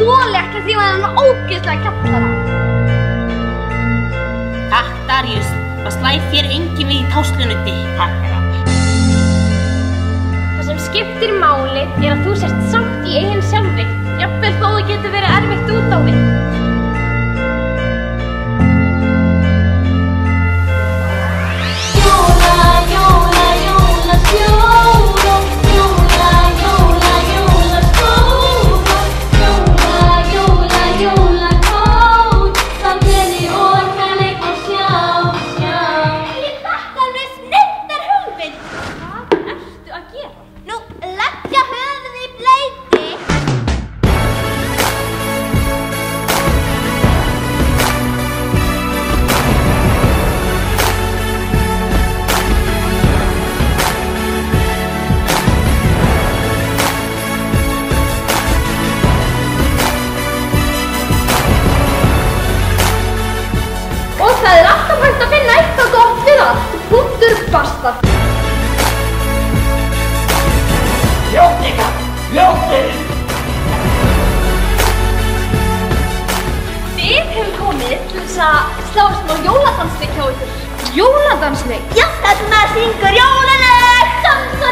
þoli ekki að þrífa þennan ógeðslega kjallara. Takk, Darius. Það slæð þér enginn við í táslunni. Takk, herra. Það sem skiptir máli er að þú sért samt í eigin sjálfri. Jafnvel þó það getur verið erfitt út á við. Það er alltaf hægt að finna eitthvað gott við allt. Punktur basta. Ljótnika! Ljóttir! Þið hefur komið til þess að slá smá jóladansleik hjá ykkur. Jóladansleik? Já, þarna syngur jólaleg! Dansa